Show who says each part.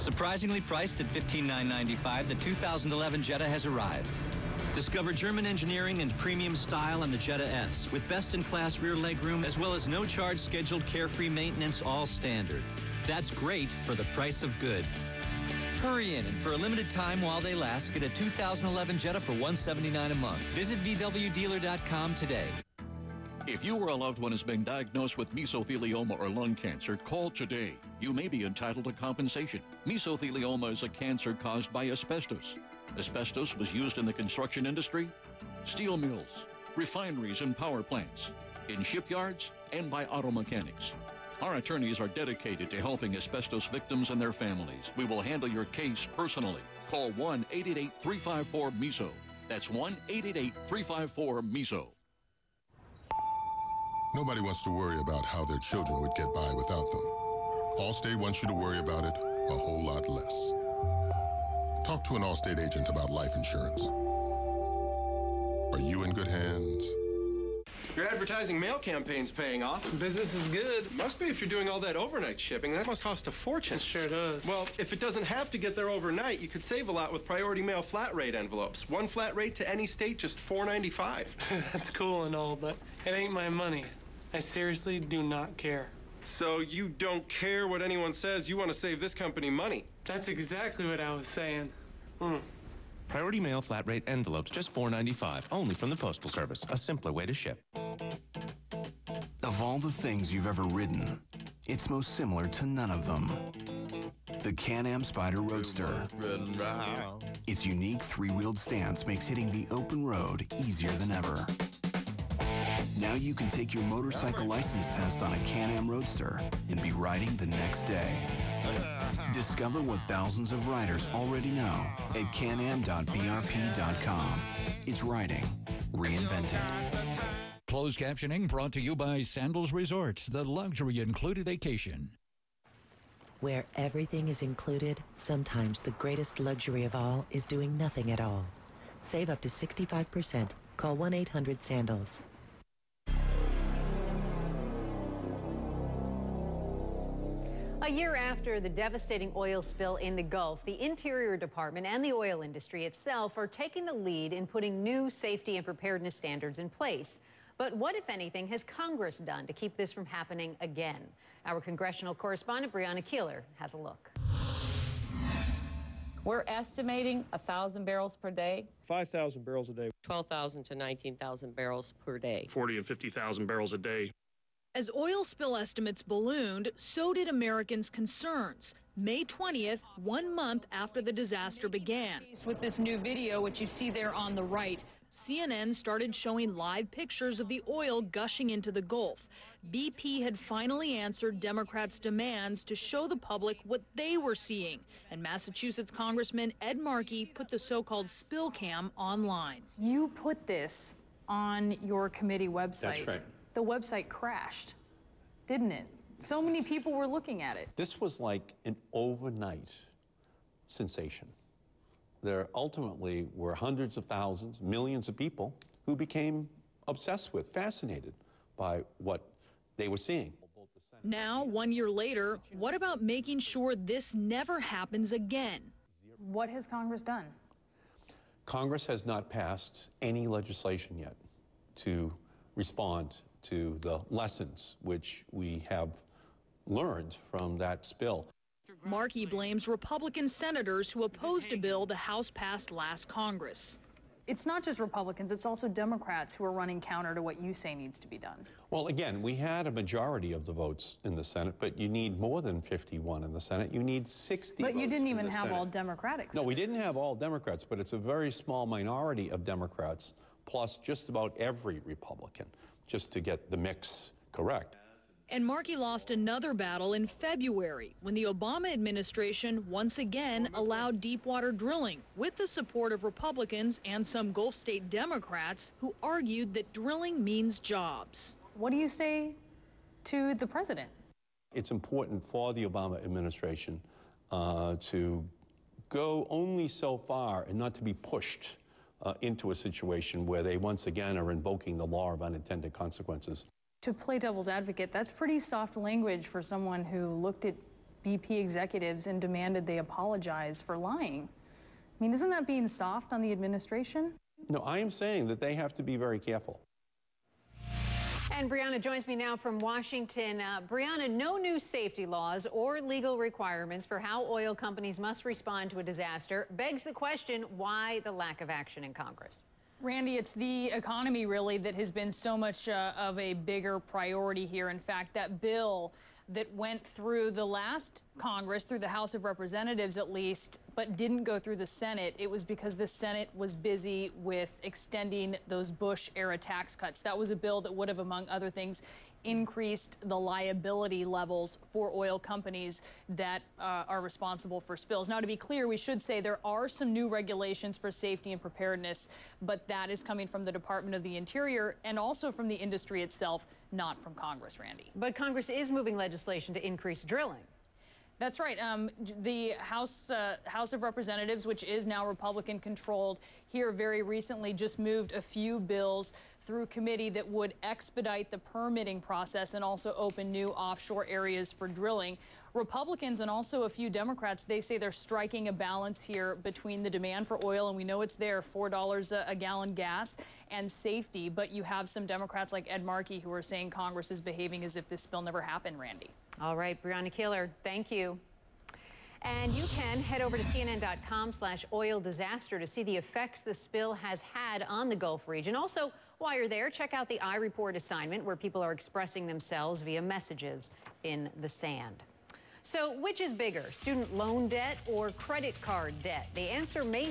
Speaker 1: Surprisingly priced at $15,995, the 2011 Jetta has arrived. Discover German engineering and premium style on the Jetta S, with best-in-class rear legroom as well as no-charge scheduled carefree maintenance, all standard. That's great for the price of good. Hurry in, and for a limited time while they last, get a 2011 Jetta for $179 a month. Visit VWDealer.com today.
Speaker 2: If you or a loved one is being diagnosed with mesothelioma or lung cancer, call today. You may be entitled to compensation. Mesothelioma is a cancer caused by asbestos. Asbestos was used in the construction industry, steel mills, refineries and power plants, in shipyards, and by auto mechanics. Our attorneys are dedicated to helping asbestos victims and their families. We will handle your case personally. Call 1-888-354-MESO. That's 1-888-354-MESO.
Speaker 3: Nobody wants to worry about how their children would get by without them. Allstate wants you to worry about it a whole lot less. Talk to an Allstate agent about life insurance. Are you in good hands?
Speaker 4: Your advertising mail campaign's paying off.
Speaker 5: Business is good.
Speaker 4: Must be if you're doing all that overnight shipping. That must cost a fortune.
Speaker 5: It sure does.
Speaker 4: Well, if it doesn't have to get there overnight, you could save a lot with priority mail flat rate envelopes. One flat rate to any state, just $4.95.
Speaker 5: That's cool and all, but it ain't my money. I seriously do not care.
Speaker 4: So you don't care what anyone says, you want to save this company money.
Speaker 5: That's exactly what I was saying.
Speaker 6: Priority mail flat rate envelopes, just $4.95, only from the Postal Service. A simpler way to ship.
Speaker 7: Of all the things you've ever ridden, it's most similar to none of them. The Can-Am Spyder Roadster. Its unique three-wheeled stance makes hitting the open road easier than ever. Now you can take your motorcycle license test on a Can-Am Roadster and be riding the next day. Discover what thousands of riders already know at canam.brp.com. It's riding reinvented.
Speaker 8: Closed captioning brought to you by Sandals Resorts, the luxury included vacation.
Speaker 9: Where everything is included, sometimes the greatest luxury of all is doing nothing at all. Save up to 65%. Call 1-800-SANDALS.
Speaker 10: A year after the devastating oil spill in the Gulf, the Interior Department and the oil industry itself are taking the lead in putting new safety and preparedness standards in place. But what, if anything, has Congress done to keep this from happening again? Our congressional correspondent, Brianna Keilar, has a look.
Speaker 11: We're estimating 1,000 barrels per day.
Speaker 12: 5,000 barrels a day.
Speaker 11: 12,000 to 19,000 barrels per day.
Speaker 12: 40 and 50,000 barrels a day.
Speaker 13: As oil spill estimates ballooned, so did Americans' concerns. May 20th, 1 month after the disaster began.
Speaker 11: With this new video, which you see there on the right,
Speaker 13: CNN started showing live pictures of the oil gushing into the Gulf. BP had finally answered Democrats' demands to show the public what they were seeing. And Massachusetts Congressman Ed Markey put the so-called spill cam online.
Speaker 14: You put this on your committee website.
Speaker 15: That's right.
Speaker 14: The website crashed, didn't it? So many people were looking at it.
Speaker 15: This was like an overnight sensation. There ultimately were hundreds of thousands, millions of people who became obsessed with, fascinated by what they were seeing.
Speaker 13: Now, 1 year later, what about making sure this never happens again?
Speaker 14: What has Congress done?
Speaker 15: Congress has not passed any legislation yet to respond to the lessons which we have learned from that spill.
Speaker 13: Markey blames Republican senators who opposed a bill the House passed last Congress.
Speaker 14: It's not just Republicans, it's also Democrats who are running counter to what you say needs to be done.
Speaker 15: Well, again, we had a majority of the votes in the Senate, but you need more than 51 in the Senate. You need 60 votes.
Speaker 14: But you didn't even have
Speaker 15: Senate.
Speaker 14: all Democratic senators.
Speaker 15: No, we didn't have all Democrats, but it's a very small minority of Democrats, plus just about every Republican, just to get the mix correct.
Speaker 13: And Markey lost another battle in February when the Obama administration once again allowed deepwater drilling with the support of Republicans and some Gulf state Democrats who argued that drilling means jobs.
Speaker 14: What do you say to the president?
Speaker 15: It's important for the Obama administration to go only so far and not to be pushed into a situation where they once again are invoking the law of unintended consequences.
Speaker 14: To play devil's advocate, that's pretty soft language for someone who looked at BP executives and demanded they apologize for lying. I mean, isn't that being soft on the administration?
Speaker 15: No, I am saying that they have to be very careful.
Speaker 10: And Brianna joins me now from Washington. Brianna, no new safety laws or legal requirements for how oil companies must respond to a disaster begs the question, why the lack of action in Congress?
Speaker 13: Randy, it's the economy, really, that has been so much of a bigger priority here. In fact, that bill that went through the last Congress, through the House of Representatives at least, but didn't go through the Senate, it was because the Senate was busy with extending those Bush-era tax cuts. That was a bill that would have, among other things, increased the liability levels for oil companies that are responsible for spills. Now, to be clear, we should say there are some new regulations for safety and preparedness, but that is coming from the Department of the Interior and also from the industry itself, not from Congress, Randy.
Speaker 10: But Congress is moving legislation to increase drilling.
Speaker 13: That's right. The House of Representatives, which is now Republican-controlled, here very recently just moved a few bills through committee that would expedite the permitting process and also open new offshore areas for drilling. Republicans and also a few Democrats, they say they're striking a balance here between the demand for oil, and we know it's there, $4 a gallon gas, and safety. But you have some Democrats like Ed Markey who are saying Congress is behaving as if this spill never happened, Randy.
Speaker 10: All right, Brianna Keilar, thank you. And you can head over to CNN.com/oil disaster to see the effects the spill has had on the Gulf region. Also, while you're there, check out the iReport assignment where people are expressing themselves via messages in the sand. So which is bigger, student loan debt or credit card debt? The answer may